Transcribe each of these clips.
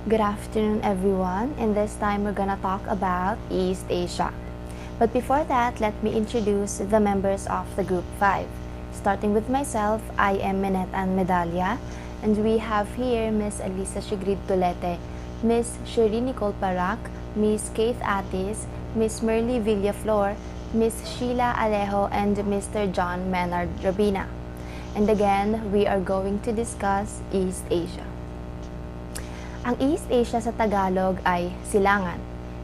Good afternoon, everyone. And this time we're gonna talk about East Asia. But before that, let me introduce the members of the Group 5. Starting with myself, I am Minette Ann Medalla, and we have here Miss Alisa Shigrid Tolete, Miss Sherry Nicole Parac, Miss Keith Atis, Miss Merly Villaflor, Miss Sheila Alejo, and Mr. John Menard Rabina. And again, we are going to discuss East Asia. Ang East Asia sa Tagalog ay silangan.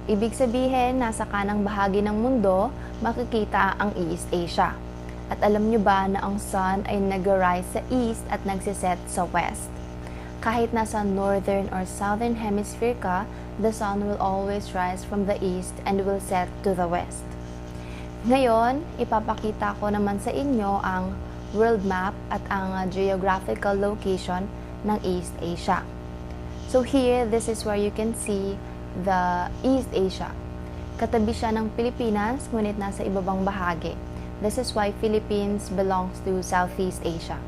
Ibig sabihin, nasa kanang bahagi ng mundo, makikita ang East Asia. At alam nyo ba na ang sun ay nag-rise sa east at nagsiset sa west? Kahit nasa northern or southern hemisphere ka, the sun will always rise from the east and will set to the west. Ngayon, ipapakita ko naman sa inyo ang world map at ang geographical location ng East Asia. So here, this is where you can see the East Asia. Katabi siya ng Pilipinas, ngunit nasa ibabang bahagi. This is why Philippines belongs to Southeast Asia.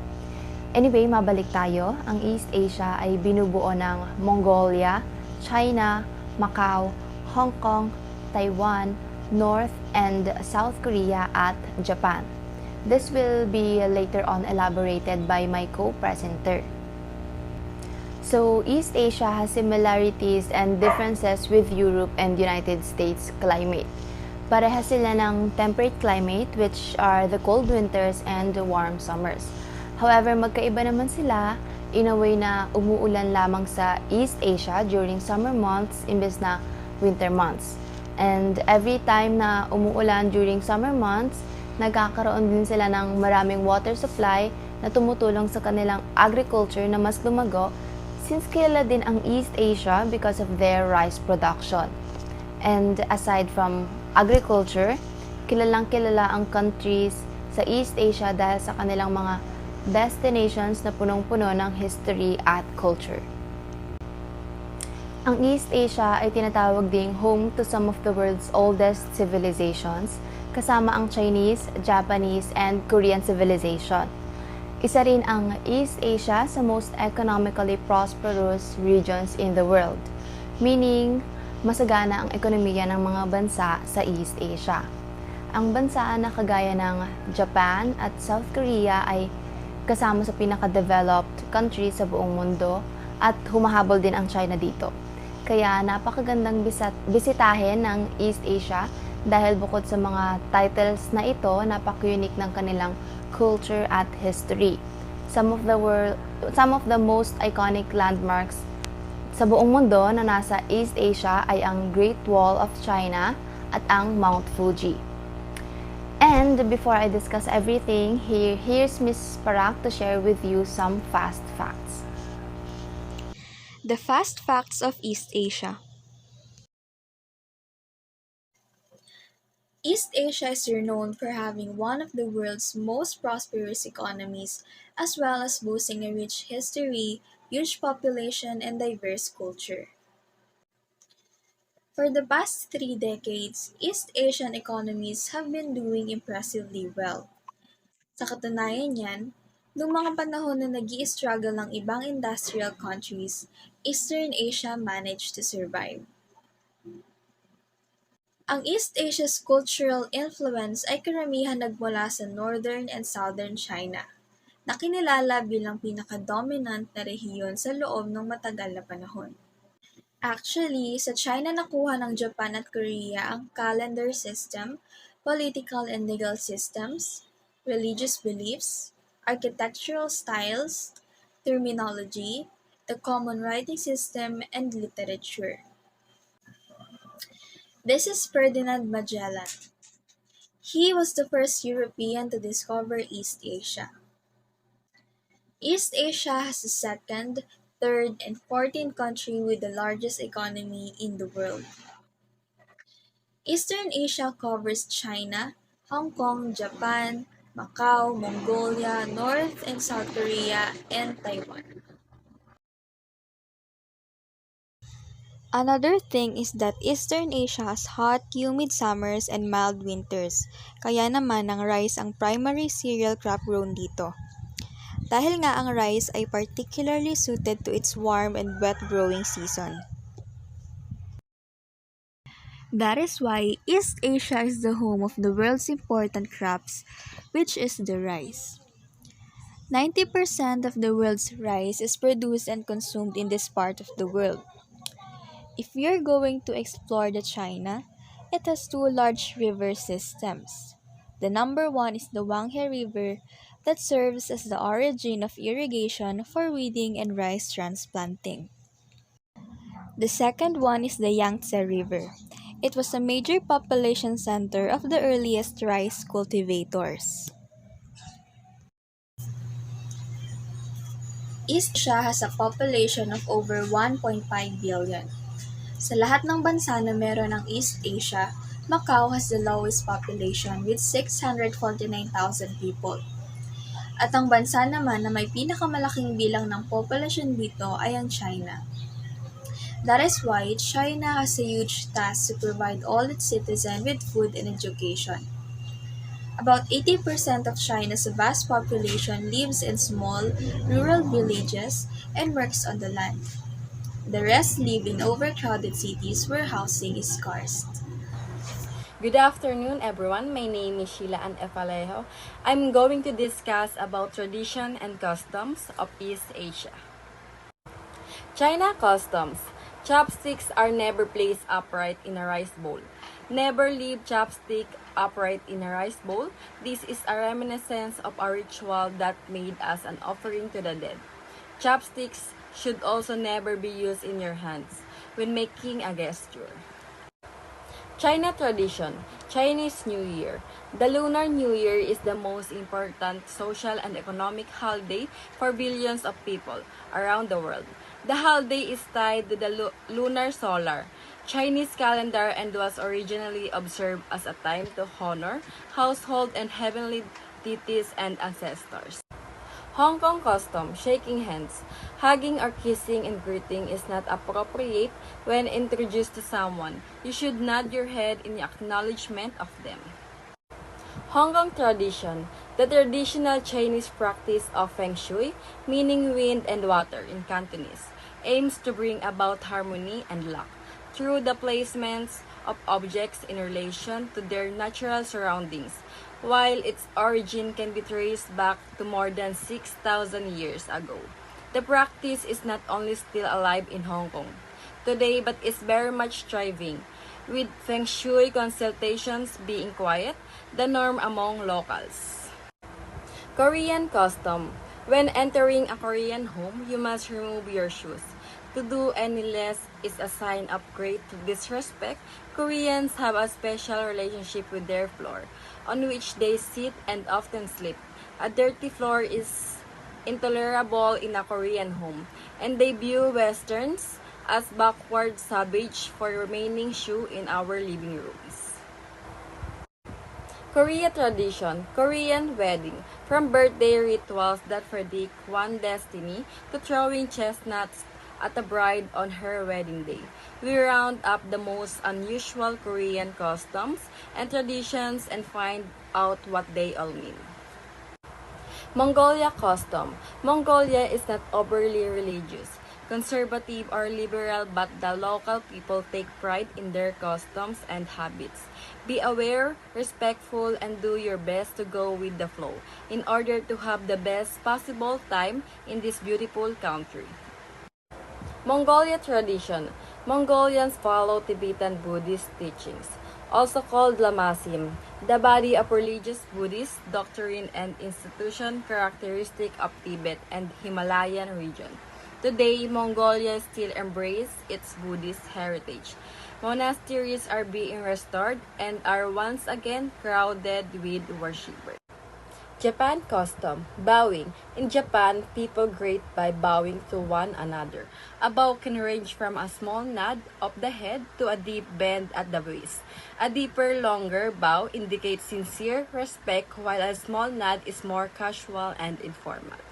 Anyway, mabalik tayo. Ang East Asia ay binubuo ng Mongolia, China, Macau, Hong Kong, Taiwan, North and South Korea at Japan. This will be later on elaborated by my co-presenter. So, East Asia has similarities and differences with Europe and United States climate. Parehas sila ng temperate climate, which are the cold winters and the warm summers. However, magkaiba naman sila in a way na umuulan lamang sa East Asia during summer months imbes na winter months. And every time na umuulan during summer months, nagkakaroon din sila ng maraming water supply na tumutulong sa kanilang agriculture na mas lumago, since kilala din ang East Asia because of their rice production. And aside from agriculture, kilalang kilala ang countries sa East Asia dahil sa kanilang mga destinations na punong-puno ng history at culture. Ang East Asia ay tinatawag ding home to some of the world's oldest civilizations, kasama ang Chinese, Japanese, and Korean civilization. Isa rin ang East Asia sa most economically prosperous regions in the world, meaning masagana ang ekonomiya ng mga bansa sa East Asia. Ang bansa na kagaya ng Japan at South Korea ay kasama sa pinaka-developed country sa buong mundo at humahabol din ang China dito. Kaya napakagandang bisitahin ng East Asia dahil bukod sa mga titles na ito, napaka-unique ng kanilang culture at history. Some of the most iconic landmarks sa buong mundo na nasa East Asia ay ang Great Wall of China at ang Mount Fuji. And before I discuss everything, here's Ms. Parac to share with you some fast facts. The fast facts of East Asia. East Asia is renowned for having one of the world's most prosperous economies, as well as boasting a rich history, huge population, and diverse culture. For the past 3 decades, East Asian economies have been doing impressively well. Sa katunayan niyan, noong mga panahon na nag-i-struggle ng ibang industrial countries, Eastern Asia managed to survive. Ang East Asia's cultural influence ay karamihan nagmula sa Northern and Southern China, na kinilala bilang pinaka-dominant na rehiyon sa loob ng matagal na panahon. Actually, sa China nakuha ng Japan at Korea ang calendar system, political and legal systems, religious beliefs, architectural styles, terminology, the common writing system, and literature. This is Ferdinand Magellan. He was the first European to discover East Asia. East Asia has the second, third, and 14th country with the largest economy in the world. Eastern Asia covers China, Hong Kong, Japan, Macau, Mongolia, North and South Korea, and Taiwan. Another thing is that Eastern Asia has hot, humid summers and mild winters, kaya naman ang rice ang primary cereal crop grown dito. dahil nga ang rice ay particularly suited to its warm and wet growing season. That is why East Asia is the home of the world's important crops, which is the rice. 90% of the world's rice is produced and consumed in this part of the world. If you're going to explore the China, it has two large river systems. The number one is the Wanghe River that serves as the origin of irrigation for weeding and rice transplanting. The second one is the Yangtze River. It was a major population center of the earliest rice cultivators. East Asia has a population of over 1.5 billion. Sa lahat ng bansa na meron ng East Asia, Macau has the lowest population with 649,000 people. At ang bansa naman na may pinakamalaking bilang ng populasyon dito ay ang China. That is why China has a huge task to provide all its citizens with food and education. About 80% of China's vast population lives in small, rural villages and works on the land. The rest live in overcrowded cities where housing is scarce. Good afternoon, everyone. My name is Sheila Ann Efalejo. I'm going to discuss about tradition and customs of East Asia. China customs. Chopsticks are never placed upright in a rice bowl. Never leave chopstick upright in a rice bowl. This is a reminiscence of a ritual that made as an offering to the dead. Chopsticks should also never be used in your hands when making a gesture. China tradition, Chinese New Year. The Lunar New Year is the most important social and economic holiday for billions of people around the world. The holiday is tied to the lunar solar Chinese calendar and was originally observed as a time to honor household and heavenly deities and ancestors. Hong Kong custom, shaking hands. Hugging or kissing and greeting is not appropriate when introduced to someone. You should nod your head in acknowledgement of them. Hong Kong tradition, the traditional Chinese practice of Feng Shui, meaning wind and water in Cantonese, aims to bring about harmony and luck through the placements of objects in relation to their natural surroundings. While its origin can be traced back to more than 6,000 years ago, the practice is not only still alive in Hong Kong today but is very much thriving, with Feng Shui consultations being quiet, the norm among locals. Korean custom. When entering a Korean home, you must remove your shoes. To do any less is a sign of great disrespect. Koreans have a special relationship with their floor, on which they sit and often sleep. A dirty floor is intolerable in a Korean home, and they view Westerns as backward savage for remaining shoe in our living rooms. Korea tradition, Korean wedding, from birthday rituals that predict one destiny to throwing chestnuts at a bride on her wedding day. We round up the most unusual Korean customs and traditions and find out what they all mean. Mongolia custom. Mongolia is not overly religious, conservative or liberal, but the local people take pride in their customs and habits. Be aware, respectful, and do your best to go with the flow in order to have the best possible time in this beautiful country. Mongolia tradition. Mongolians follow Tibetan Buddhist teachings, also called Lamasim, the body of religious Buddhist doctrine and institution characteristic of Tibet and Himalayan region. Today, Mongolia still embraces its Buddhist heritage. Monasteries are being restored and are once again crowded with worshippers. Japan custom, bowing. In Japan, people greet by bowing to one another. A bow can range from a small nod of the head to a deep bend at the waist. A deeper, longer bow indicates sincere respect, while a small nod is more casual and informal.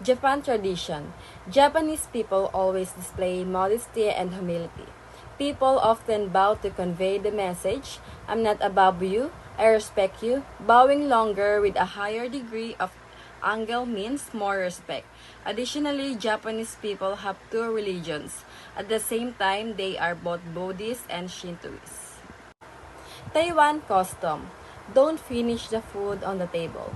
Japan tradition. Japanese people always display modesty and humility. People often bow to convey the message, "I'm not above you, I respect you," bowing longer with a higher degree of Angle means more respect. Additionally, Japanese people have two religions. At the same time, they are both Buddhist and Shintoist. Taiwan custom. Don't finish the food on the table.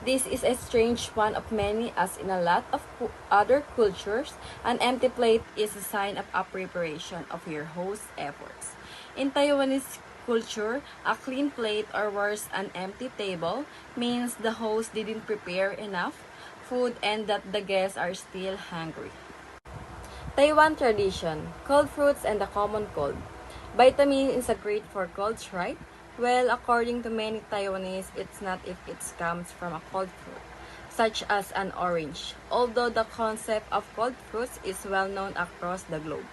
This is a strange one of many, as in a lot of other cultures, an empty plate is a sign of appreciation of your host's efforts. In Taiwanese culture, a clean plate or worse, an empty table means the host didn't prepare enough food and that the guests are still hungry. Taiwan tradition, cold fruits and the common cold. Vitamin is a great for colds, right? Well, according to many Taiwanese, it's not if it comes from a cold fruit, such as an orange, although the concept of cold fruits is well known across the globe.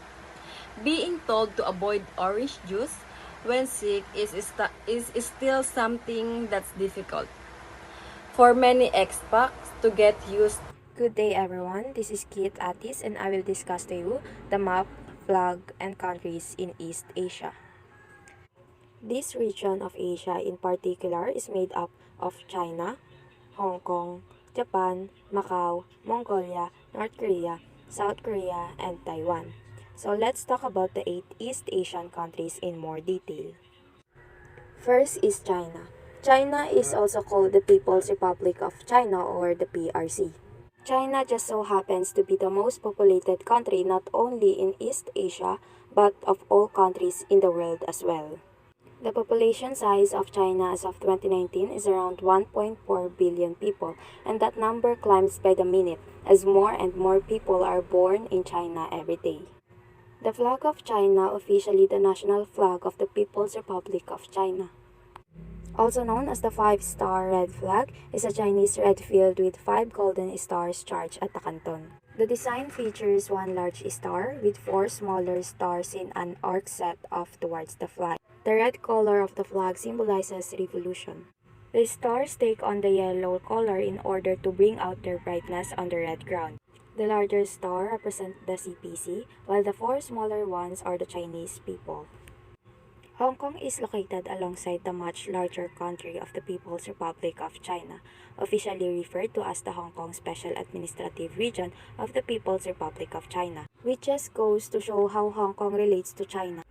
Being told to avoid orange juice when sick is still something that's difficult for many expats to get used. Good day everyone, this is Kit Atis and I will discuss to you the map, flag, and countries in East Asia. This region of Asia in particular is made up of China, Hong Kong, Japan, Macau, Mongolia, North Korea, South Korea, and Taiwan. So let's talk about the 8 East Asian countries in more detail. First is China. China is also called the People's Republic of China or the PRC. China just so happens to be the most populated country not only in East Asia but of all countries in the world as well. The population size of China as of 2019 is around 1.4 billion people, and that number climbs by the minute as more and more people are born in China every day. The flag of China, officially the national flag of the People's Republic of China, also known as the five-star red flag, is a Chinese red field with 5 golden stars charged at the canton. The design features one large star with 4 smaller stars in an arc set off towards the flag. The red color of the flag symbolizes revolution. The stars take on the yellow color in order to bring out their brightness on the red ground. The larger star represents the CPC, while the 4 smaller ones are the Chinese people. Hong Kong is located alongside the much larger country of the People's Republic of China, officially referred to as the Hong Kong Special Administrative Region of the People's Republic of China, which just goes to show how Hong Kong relates to China.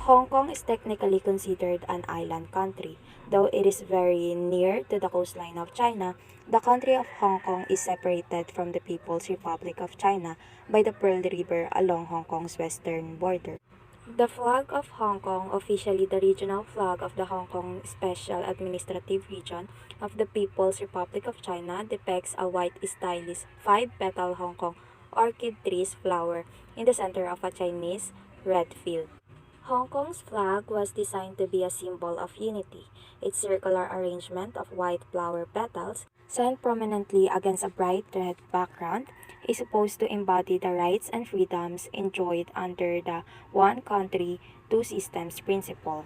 Hong Kong is technically considered an island country. Though it is very near to the coastline of China, the country of Hong Kong is separated from the People's Republic of China by the Pearl River along Hong Kong's western border. The flag of Hong Kong, officially the regional flag of the Hong Kong Special Administrative Region of the People's Republic of China, depicts a white stylized 5-petal Hong Kong orchid tree's flower in the center of a Chinese red field. Hong Kong's flag was designed to be a symbol of unity. Its circular arrangement of white flower petals, set prominently against a bright red background, is supposed to embody the rights and freedoms enjoyed under the one country, two systems principle.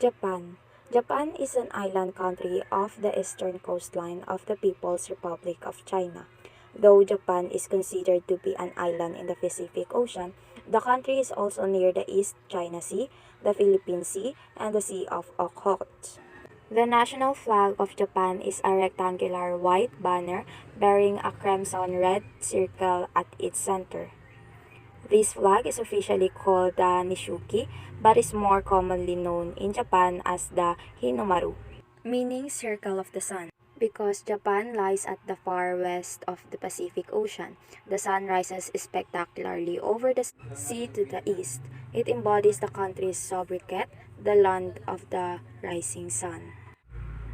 Japan. Japan is an island country off the eastern coastline of the People's Republic of China. Though Japan is considered to be an island in the Pacific Ocean, the country is also near the East China Sea, the Philippine Sea, and the Sea of Okhotsk. The national flag of Japan is a rectangular white banner bearing a crimson-red circle at its center. This flag is officially called the Nishuki, but is more commonly known in Japan as the Hinomaru, meaning circle of the sun. Because Japan lies at the far west of the Pacific Ocean, the sun rises spectacularly over the sea to the east. It embodies the country's sobriquet, the land of the rising sun.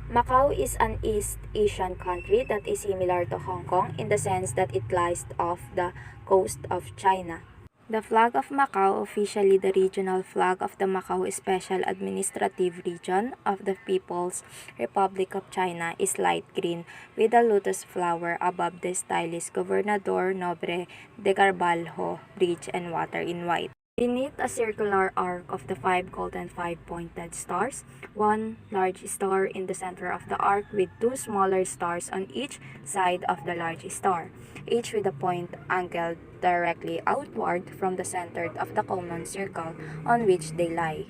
Macau is an East Asian country that is similar to Hong Kong in the sense that it lies off the coast of China. The flag of Macau, officially the regional flag of the Macau Special Administrative Region of the People's Republic of China, is light green with a lotus flower above the stylish Gobernador Nobre de Carvalho Bridge and water in white. Beneath a circular arc of the 5 golden 5-pointed stars, one large star in the center of the arc with 2 smaller stars on each side of the large star, each with a point angled directly outward from the center of the common circle on which they lie.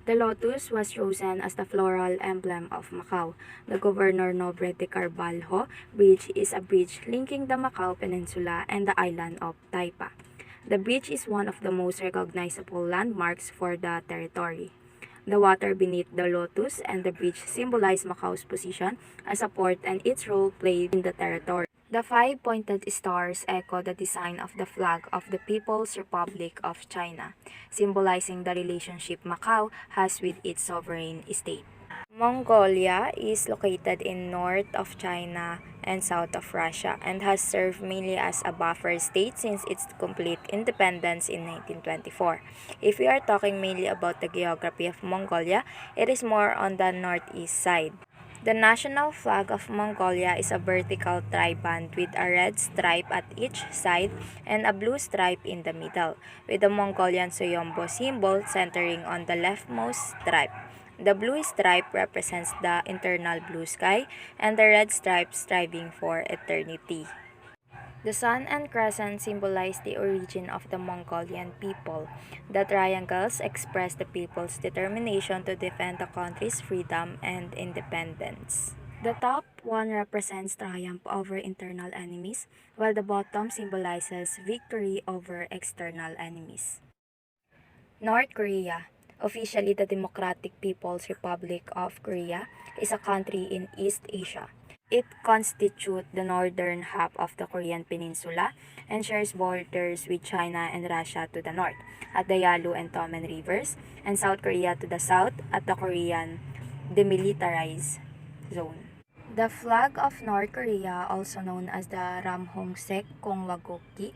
The lotus was chosen as the floral emblem of Macau. The Governor Nobre de Carvalho Bridge is a bridge linking the Macau Peninsula and the island of Taipa. The bridge is one of the most recognizable landmarks for the territory. The water beneath the lotus and the bridge symbolize Macau's position as a port and its role played in the territory. The five-pointed stars echo the design of the flag of the People's Republic of China, symbolizing the relationship Macau has with its sovereign state. Mongolia is located in north of China and south of Russia and has served mainly as a buffer state since its complete independence in 1924. If we are talking mainly about the geography of Mongolia, it is more on the northeast side. The national flag of Mongolia is a vertical triband with a red stripe at each side and a blue stripe in the middle, with the Mongolian Soyombo symbol centering on the leftmost stripe. The blue stripe represents the eternal blue sky, and the red stripe striving for eternity. The sun and crescent symbolize the origin of the Mongolian people. The triangles express the people's determination to defend the country's freedom and independence. The top one represents triumph over internal enemies, while the bottom symbolizes victory over external enemies. North Korea, officially the Democratic People's Republic of Korea, is a country in East Asia. It constitutes the northern half of the Korean peninsula and shares borders with China and Russia to the north, at the Yalu and Tomen rivers, and South Korea to the south at the Korean Demilitarized Zone. The flag of North Korea, also known as the Ramhongseok Kongwagoki,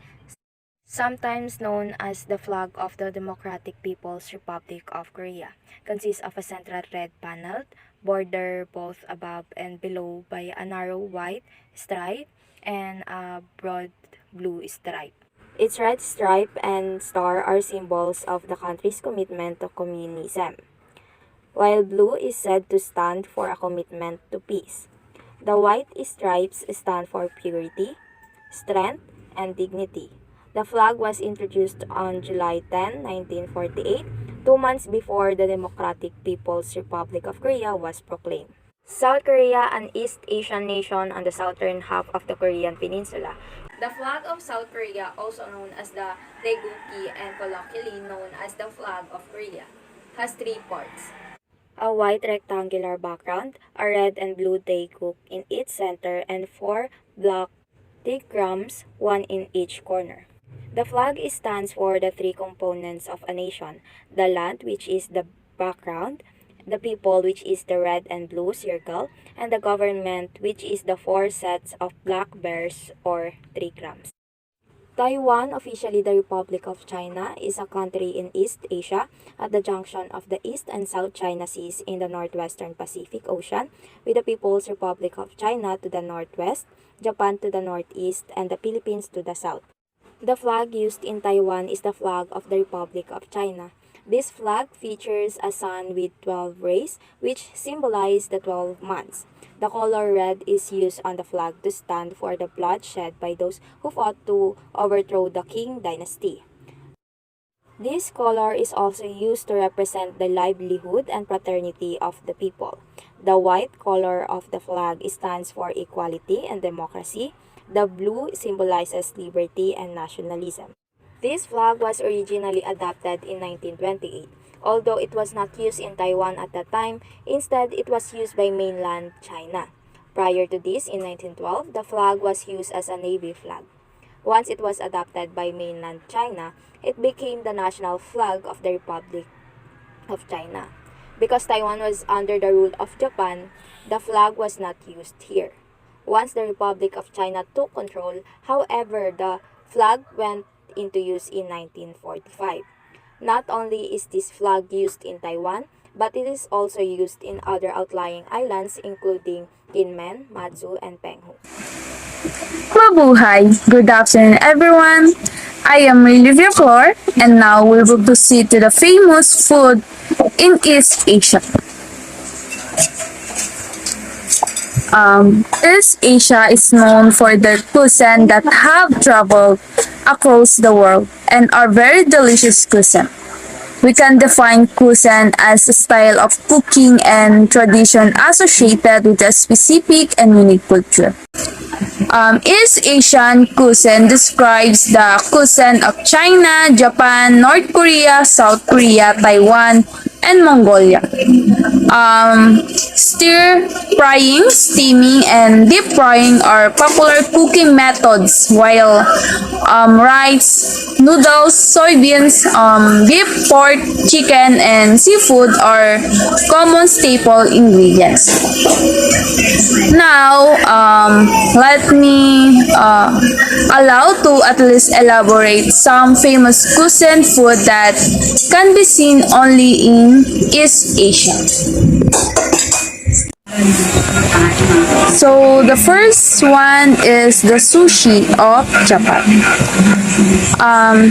sometimes known as the flag of the Democratic People's Republic of Korea, consists of a central red panel, bordered both above and below by a narrow white stripe and a broad blue stripe. Its red stripe and star are symbols of the country's commitment to communism, while blue is said to stand for a commitment to peace. The white stripes stand for purity, strength, and dignity. The flag was introduced on July 10, 1948, 2 months before the Democratic People's Republic of Korea was proclaimed. South Korea, an East Asian nation on the southern half of the Korean peninsula. The flag of South Korea, also known as the Daegukgi and colloquially known as the flag of Korea, has three parts: a white rectangular background, a red and blue daeguk in its center, and four black diagrams, one in each corner. The flag stands for the three components of a nation: the land, which is the background, the people, which is the red and blue circle, and the government, which is the four sets of black bears or trigrams. Taiwan, officially the Republic of China, is a country in East Asia at the junction of the East and South China Seas in the northwestern Pacific Ocean, with the People's Republic of China to the northwest, Japan to the northeast, and the Philippines to the south. The flag used in Taiwan is the flag of the Republic of China. This flag features a sun with 12 rays, which symbolize the 12 months. The color red is used on the flag to stand for the blood shed by those who fought to overthrow the Qing dynasty. This color is also used to represent the livelihood and fraternity of the people. The white color of the flag stands for equality and democracy. The blue symbolizes liberty and nationalism. This flag was originally adopted in 1928, although it was not used in Taiwan at that time. Instead, it was used by mainland China. Prior to this, in 1912, the flag was used as a navy flag. Once it was adopted by mainland China, it became the national flag of the Republic of China. Because Taiwan was under the rule of Japan, the flag was not used here. Once the Republic of China took control, however, the flag went into use in 1945. Not only is this flag used in Taiwan, but it is also used in other outlying islands including Kinmen, Matsu, and Penghu. Mabuhay! Good afternoon, everyone. I am Olivia Flor, and now we will proceed to the famous food in East Asia. East Asia is known for their cuisine that have traveled across the world and are very delicious cuisine. we can define cuisine as a style of cooking and tradition associated with a specific and unique culture. East Asian cuisine describes the cuisine of China, Japan, North Korea, South Korea, Taiwan, and Mongolia. Stir frying, steaming, and deep frying are popular cooking methods, while rice, noodles, soybeans, beef, pork, chicken, and seafood are common staple ingredients. Now, let me allow to at least elaborate some famous cuisine food that can be seen only in East Asia. So the first one is the sushi of Japan.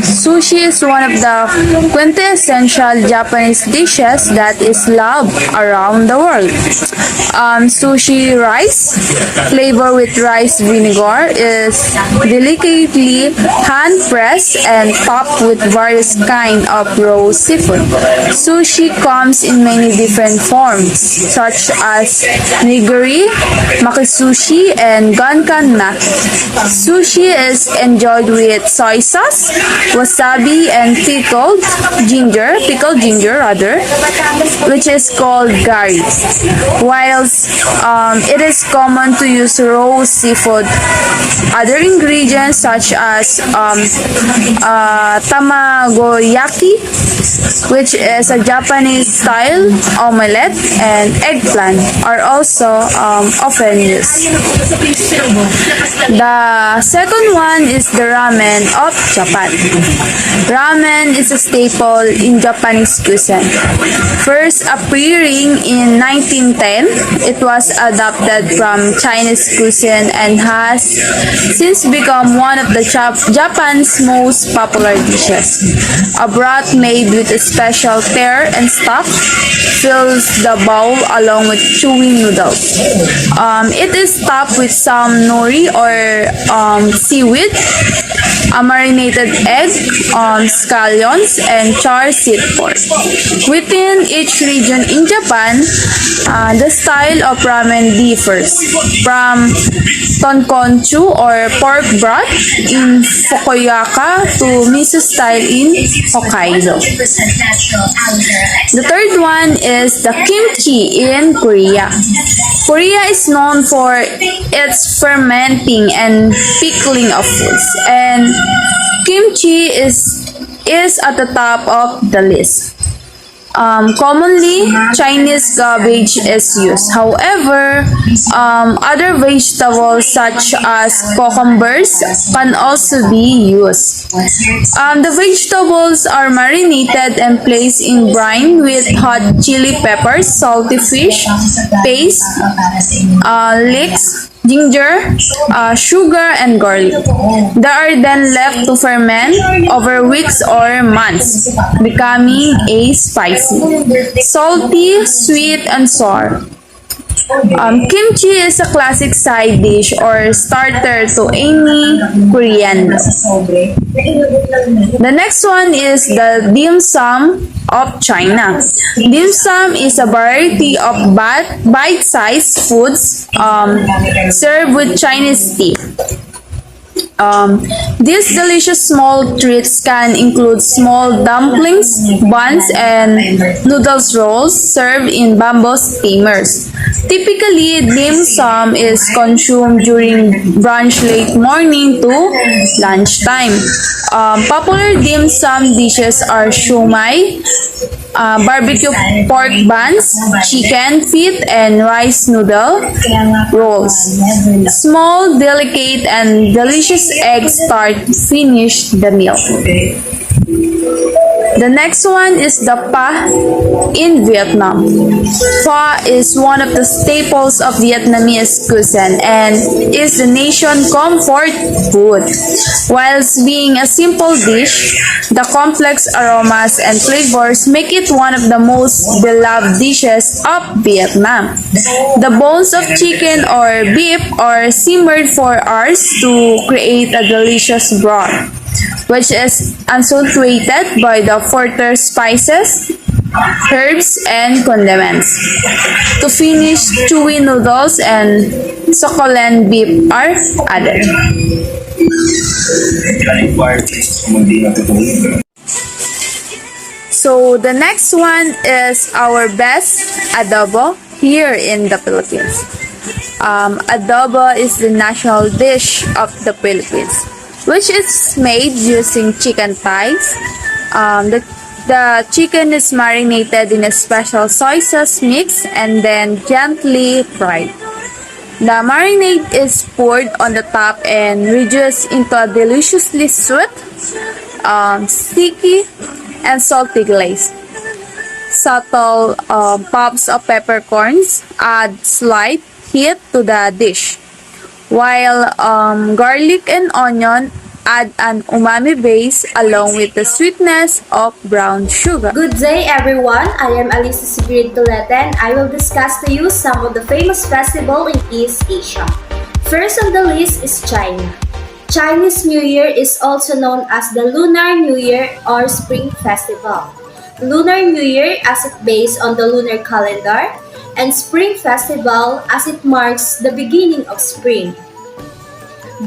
Sushi is one of the quintessential Japanese dishes that is loved around the world. Sushi rice, flavored with rice vinegar, is delicately hand-pressed and topped with various kinds of raw seafood. Sushi comes in many different forms, such as nigiri, makisushi, and gunkan naki. Sushi is enjoyed with soy sauce, wasabi, and pickled ginger, which is called gari. Whilst it is common to use raw seafood, other ingredients such as tamagoyaki, which is a Japanese style omelette, and eggplant are also often used. The second one is the ramen of Japan. Ramen is a staple in Japanese cuisine. First appearing in 1910, it was adopted from Chinese cuisine and has since become one of the Japan's most popular dishes. A broth made with a special tear and stuff fills the bowl along with chewy noodles. It is topped with some nori or seaweed, a marinated egg, scallions, and charred seed pork. Within each region in Japan, the style of ramen differs from tonkotsu or pork broth in Fukuoka to miso style in Hokkaido. The third one is the kimchi in Korea. Korea is known for its fermenting and pickling of foods, and kimchi is at the top of the list. Commonly, Chinese cabbage is used. However, other vegetables such as cucumbers can also be used. The vegetables are marinated and placed in brine with hot chili peppers, salty fish, paste, leeks, ginger, sugar, and garlic. They are then left to ferment over weeks or months, becoming a spicy, salty, sweet, and sour. Kimchi is a classic side dish or starter to any Korean meal. The next one is the dim sum of China. Dim sum is a variety of bite-sized foods served with Chinese tea. These delicious small treats can include small dumplings, buns, and noodles rolls served in bamboo steamers. Typically, dim sum is consumed during brunch late morning to lunchtime. Popular dim sum dishes are shumai, barbecue pork buns, chicken feet, and rice noodle rolls. Small, delicate, and delicious eggs tart finish the meal. The next one is the pho in Vietnam. Pho is one of the staples of Vietnamese cuisine and is the nation's comfort food. Whilst being a simple dish, the complex aromas and flavors make it one of the most beloved dishes of Vietnam. The bones of chicken or beef are simmered for hours to create a delicious broth. which is accentuated by the further spices, herbs, and condiments. To finish, chewy noodles and succulent beef are added. So the next one is our best adobo here in the Philippines. Adobo is the national dish of the Philippines, which is made using chicken thighs. The chicken is marinated in a special soy sauce mix and then gently fried. The marinade is poured on the top and reduced into a deliciously sweet, sticky, and salty glaze. Subtle pops of peppercorns add slight heat to the dish, while garlic and onion add an umami base along with the sweetness of brown sugar. Good day everyone, I am Alisa Sigrid Tolete and I will discuss to you some of the famous festivals in East Asia. First on the list is China. Chinese New Year is also known as the Lunar New Year or Spring Festival. Lunar New Year as it based on the lunar calendar and Spring Festival as it marks the beginning of spring.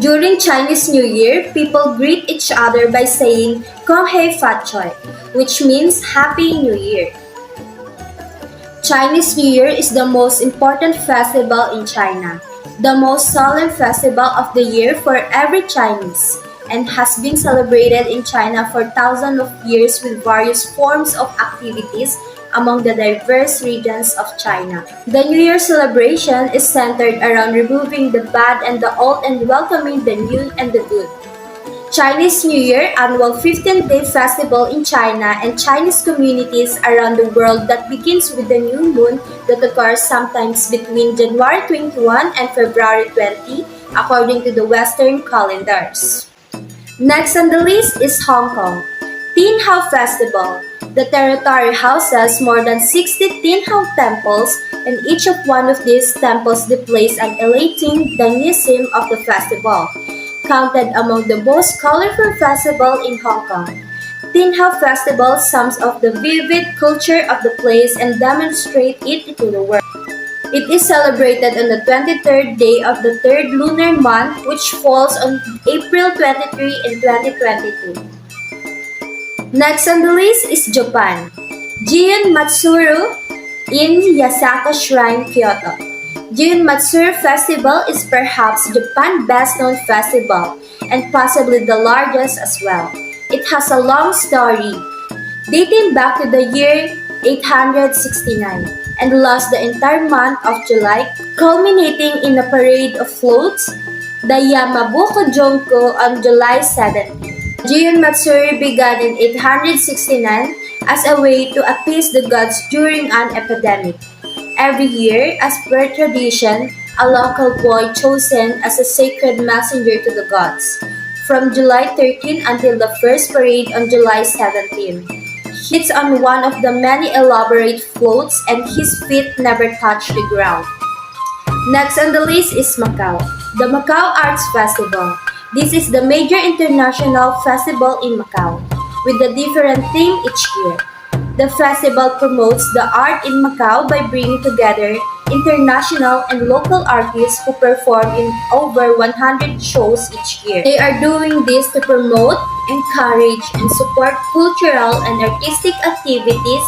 During Chinese New Year, people greet each other by saying Kong Hei Fat Choi, which means Happy New Year. Chinese New Year is the most important festival in China, the most solemn festival of the year for every Chinese, and has been celebrated in China for thousands of years with various forms of activities among the diverse regions of China. The New Year celebration is centered around removing the bad and the old and welcoming the new and the good. Chinese New Year, annual 15-day festival in China and Chinese communities around the world that begins with the new moon that occurs sometimes between January 21 and February 20 according to the Western calendars. Next on the list is Hong Kong. Tin Hau Festival. The territory houses more than 60 Tin Hau temples, and each of one of these temples displays an elating dynamism of the festival, counted among the most colorful festival in Hong Kong. Tin Hau Festival sums up the vivid culture of the place and demonstrates it to the world. It is celebrated on the 23rd day of the third lunar month, which falls on April 23 in 2022. Next on the list is Japan. Giun Matsuru in Yasaka Shrine, Kyoto. Giun Matsuru Festival is perhaps Japan's best-known festival and possibly the largest as well. It has a long story, dating back to the year 869 and lasts the entire month of July, culminating in a parade of floats, the Yamabuko Jonko on July 17. Giun Matsuri began in 869 as a way to appease the gods during an epidemic. Every year, as per tradition, a local boy chosen as a sacred messenger to the gods, from July 13 until the first parade on July 17. He sits on one of the many elaborate floats and his feet never touch the ground. Next on the list is Macau. The Macau Arts Festival. This is the major international festival in Macau, with a different theme each year. The festival promotes the art in Macau by bringing together international and local artists who perform in over 100 shows each year. They are doing this to promote, encourage, and support cultural and artistic activities,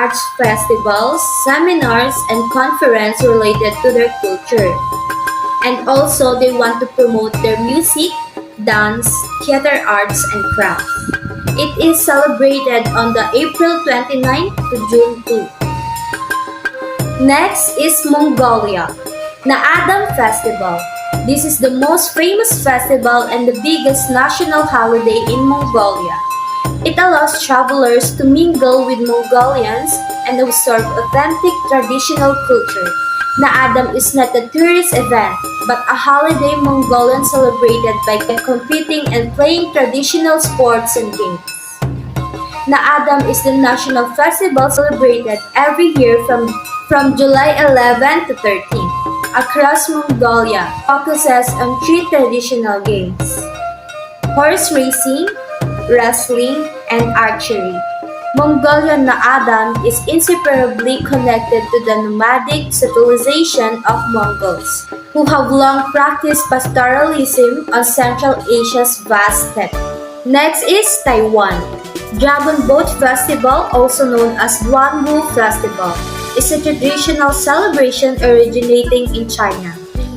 arts festivals, seminars, and conferences related to their culture. And also, they want to promote their music, dance, theater arts, and crafts. It is celebrated on the April 29 to June 2. Next is Mongolia, Naadam Festival. This is the most famous festival and the biggest national holiday in Mongolia. It allows travelers to mingle with Mongolians and observe authentic traditional culture. Naadam is not a tourist event, but a holiday Mongolians celebrated by competing and playing traditional sports and games. Naadam is the national festival celebrated every year from July 11 to 13. Across Mongolia, focuses on three traditional games: horse racing, wrestling, and archery. Mongolian Naadan is inseparably connected to the nomadic civilization of Mongols, who have long practiced pastoralism on Central Asia's vast steppe. Next is Taiwan. Dragon Boat Festival, also known as Duanwu Festival, is a traditional celebration originating in China.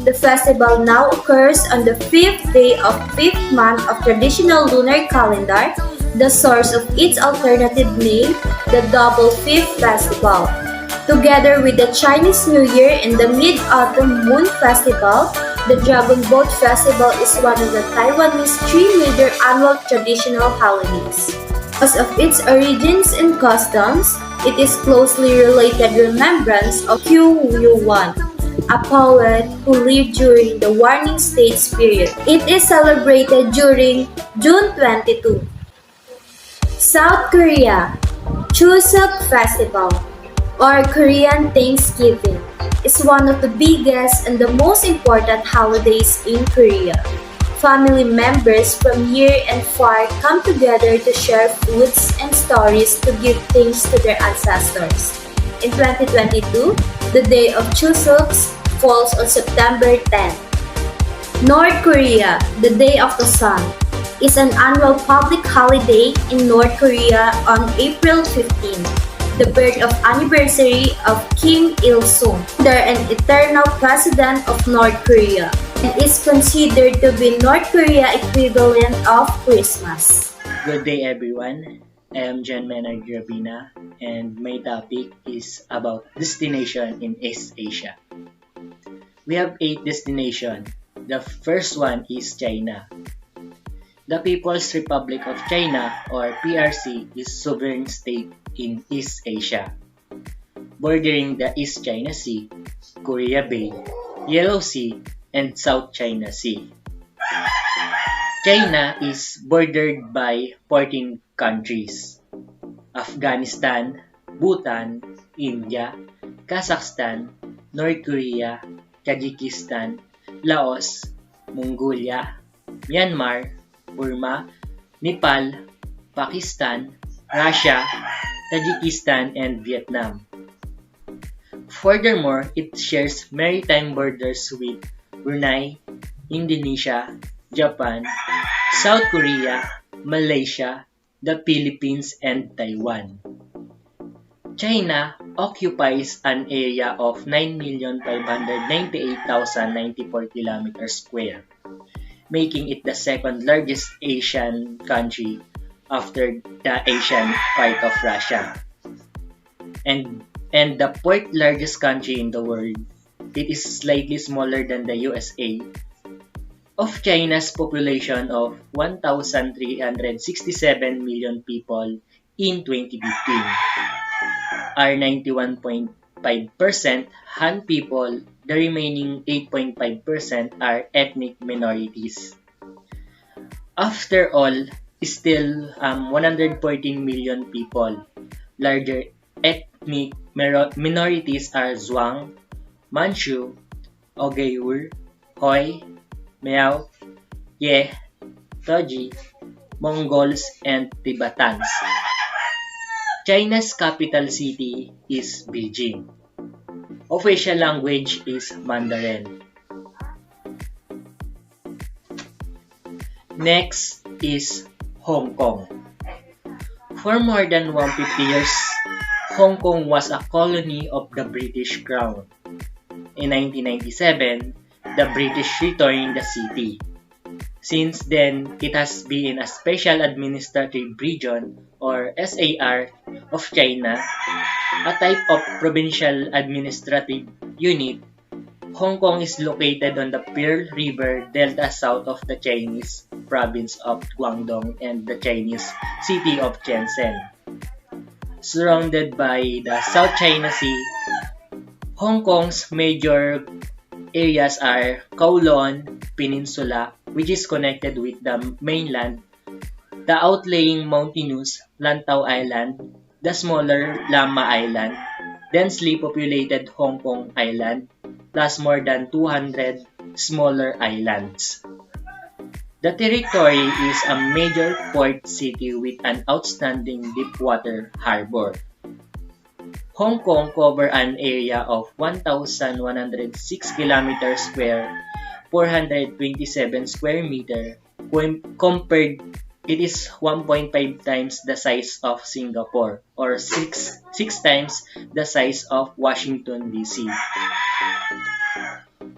The festival now occurs on the 5th day of 5th month of traditional lunar calendar, the source of its alternative name, the Double Fifth Festival. Together with the Chinese New Year and the Mid-Autumn Moon Festival, the Dragon Boat Festival is one of the Taiwanese three major annual traditional holidays. Because of its origins and customs, it is closely related remembrance of Qiu Yuan, a poet who lived during the Warring States period. It is celebrated during June 22. South Korea Chuseok Festival, or Korean Thanksgiving, is one of the biggest and the most important holidays in Korea. Family members from near and far come together to share foods and stories to give thanks to their ancestors. In 2022, the day of Chuseok falls on September 10th. North Korea, the Day of the Sun, is an annual public holiday in North Korea on April 15, the birth of anniversary of Kim Il-sung, an eternal president of North Korea, and is considered to be North Korea equivalent of Christmas. Good day everyone, I am John Menard Gravina and my topic is about destination in East Asia. We have 8 destinations. The first one is China. The People's Republic of China, or PRC, is sovereign state in East Asia, bordering the East China Sea, Korea Bay, Yellow Sea, and South China Sea. China is bordered by 14 countries: Afghanistan, Bhutan, India, Kazakhstan, North Korea, Tajikistan, Laos, Mongolia, Myanmar, Burma, Nepal, Pakistan, Russia, Tajikistan, and Vietnam. Furthermore, it shares maritime borders with Brunei, Indonesia, Japan, South Korea, Malaysia, the Philippines, and Taiwan. China occupies an area of 9,598,094 km square, making it the second largest Asian country after the Asian part of Russia. And the fourth largest country in the world. It is slightly smaller than the USA. Of China's population of 1,367 million people in 2015, are 91.5% Han people, the remaining 8.5% are ethnic minorities. After all, still 114 million people. Larger ethnic minorities are Zhuang, Manchu, Ouyghur, Hui, Miao, Ye, Toji, Mongols, and Tibetans. China's capital city is Beijing. Official language is Mandarin. Next is Hong Kong. For more than 150 years, Hong Kong was a colony of the British Crown. In 1997, the British returned the city. Since then, it has been a special administrative region, or SAR, of China, a type of provincial administrative unit. Hong Kong is located on the Pearl River Delta south of the Chinese province of Guangdong and the Chinese city of Shenzhen. Surrounded by the South China Sea, Hong Kong's major areas are Kowloon Peninsula, which is connected with the mainland, the outlying mountainous Lantau Island, the smaller Lamma Island, densely populated Hong Kong Island, plus more than 200 smaller islands. The territory is a major port city with an outstanding deepwater harbor. Hong Kong covers an area of 1,106 kilometers square, 427 square meter. Compared, it is 1.5 times the size of Singapore or six times the size of Washington, D.C.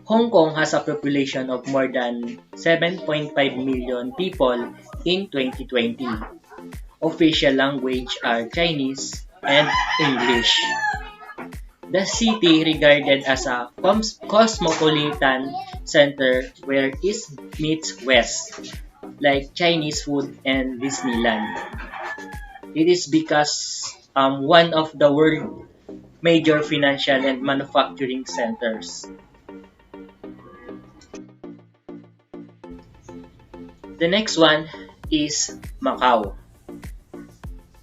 Hong Kong has a population of more than 7.5 million people in 2020. Official language are Chinese and English. The city regarded as a cosmopolitan center where East meets West, like Chinese food and Disneyland. It is because one of the world's major financial and manufacturing centers. The next one is Macau.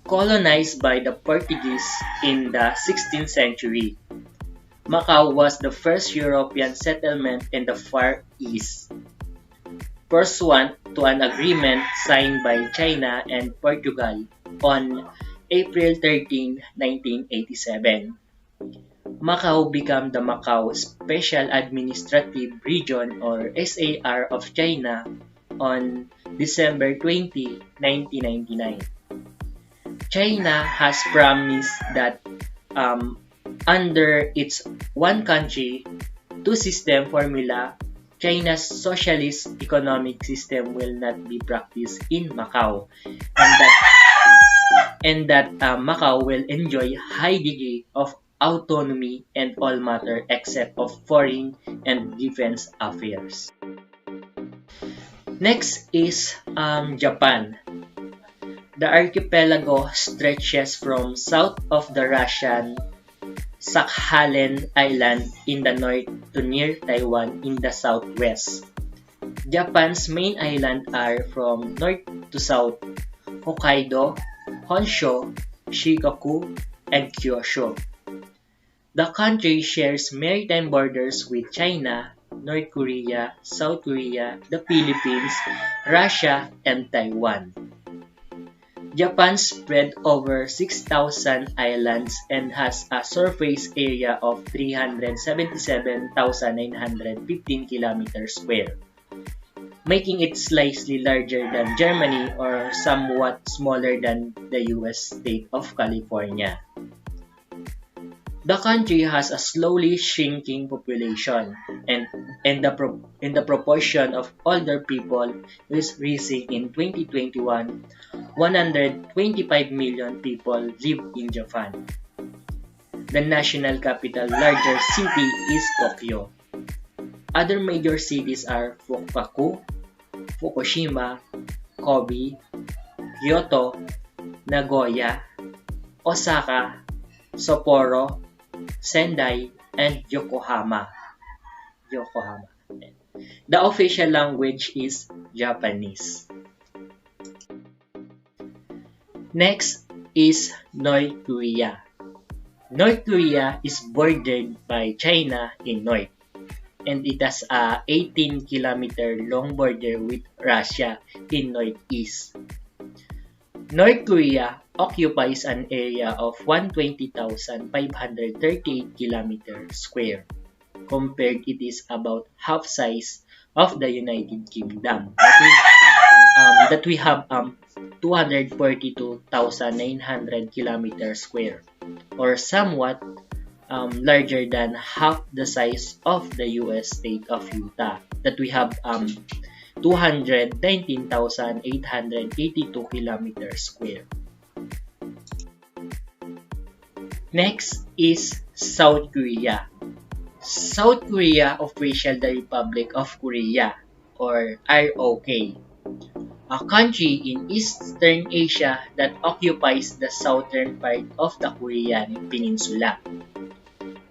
Colonized by the Portuguese in the 16th century, Macau was the first European settlement in the Far East, pursuant to an agreement signed by China and Portugal on April 13, 1987. Macau became the Macau Special Administrative Region or SAR of China on December 20, 1999. China has promised that under its one country, two system formula, China's socialist economic system will not be practiced in Macau, and that Macau will enjoy high degree of autonomy in all matter except of foreign and defense affairs. Next is Japan. The archipelago stretches from south of the Russian Sakhalin Island in the north to near Taiwan in the southwest. Japan's main islands are from north to south: Hokkaido, Honshu, Shikoku, and Kyushu. The country shares maritime borders with China, North Korea, South Korea, the Philippines, Russia, and Taiwan. Japan spread over 6,000 islands and has a surface area of 377,915 kilometers square, making it slightly larger than Germany or somewhat smaller than the US state of California. The country has a slowly shrinking population, and the proportion of older people is rising. In 2021, 125 million people live in Japan. The national capital larger city is Tokyo. Other major cities are Fukuoka, Fukushima, Kobe, Kyoto, Nagoya, Osaka, Sapporo, Sendai, and Yokohama. The official language is Japanese. Next is North Korea. North Korea is bordered by China in north, and it has a 18-kilometer long border with Russia in northeast. North Korea occupies an area of 120,538 kilometers square. Compared, it is about half size of the United Kingdom. That we have 242,900 kilometers square, or somewhat larger than half the size of the US state of Utah, that we have 219,882 kilometers square. Next is South Korea. South Korea official the Republic of Korea, or ROK, a country in Eastern Asia that occupies the southern part of the Korean peninsula,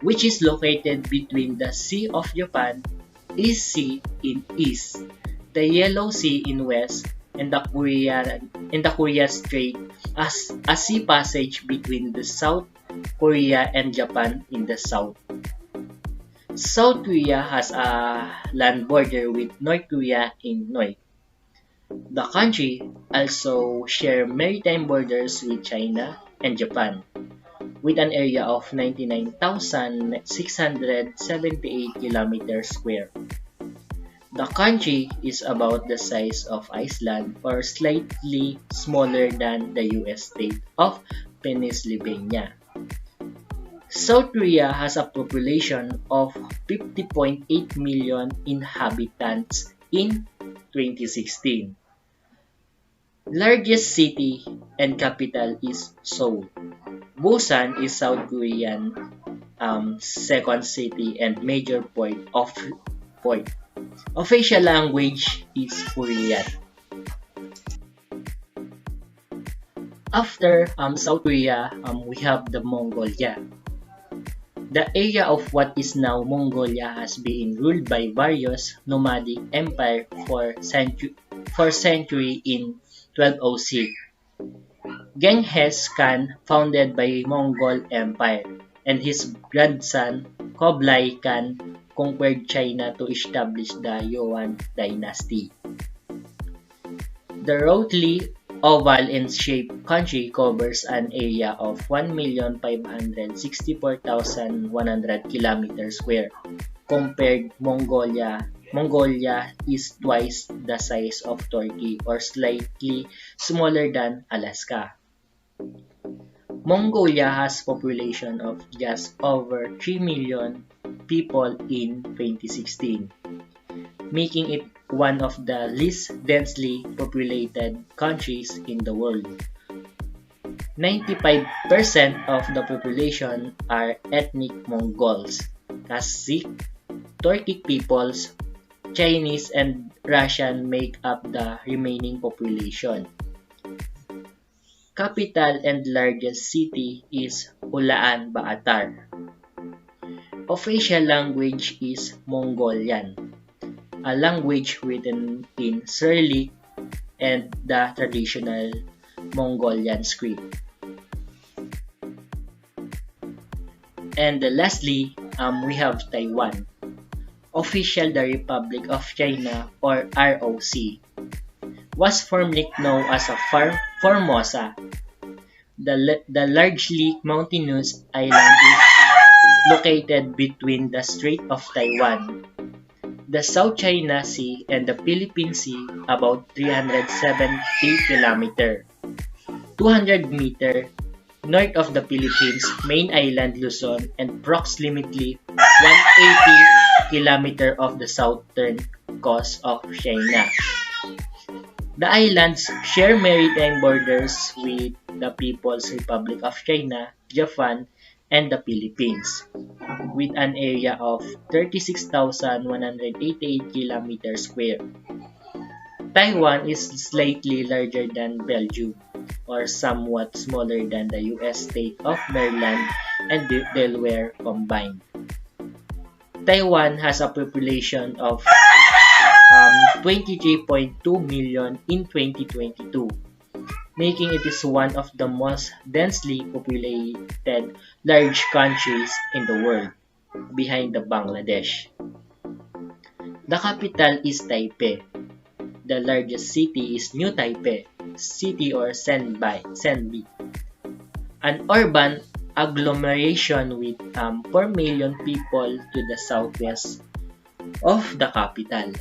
which is located between the Sea of Japan, East Sea in east, the Yellow Sea in west, and the Korea Strait as a sea passage between the South Korea and Japan in the south. South Korea has a land border with North Korea in north. The country also share maritime borders with China and Japan, with an area of 99,678 kilometers square. The country is about the size of Iceland or slightly smaller than the US state of Pennsylvania. South Korea has a population of 50.8 million inhabitants in 2016. Largest city and capital is Seoul. Busan is South Korean second city and major port. Official language is Korean. After South Korea, we have the Mongolia. The area of what is now Mongolia has been ruled by various nomadic empires for century in 1206. Genghis Khan founded by Mongol Empire, and his grandson Kublai Khan conquered China to establish the Yuan dynasty. The roughly oval in shape country covers an area of 1,564,100 kilometers square. Compared Mongolia is twice the size of Turkey or slightly smaller than Alaska. Mongolia has population of just over 3 million people in 2016, making it one of the least densely populated countries in the world. 95% of the population are ethnic Mongols, Kazakh, Turkic peoples, Chinese and Russian make up the remaining population. Capital and largest city is Ulaanbaatar. Official language is Mongolian, a language written in Cyrillic and the traditional Mongolian script. And lastly, we have Taiwan. Official the Republic of China or ROC. Was formerly known as a Formosa. The largely mountainous island is located between the Strait of Taiwan, the South China Sea, and the Philippine Sea, about 370 km, 200 m north of the Philippines main island Luzon, and approximately 180 km of the southern coast of China. The islands share maritime borders with the People's Republic of China, Japan, and the Philippines, with an area of 36,188 km square. Taiwan is slightly larger than Belgium, or somewhat smaller than the US state of Maryland and Delaware combined. Taiwan has a population of 23.2 million in 2022, making it is one of the most densely populated large countries in the world, behind the Bangladesh. The capital is Taipei. The largest city is New Taipei City or Senbi, an urban agglomeration with 4 million people to the southwest of the capital.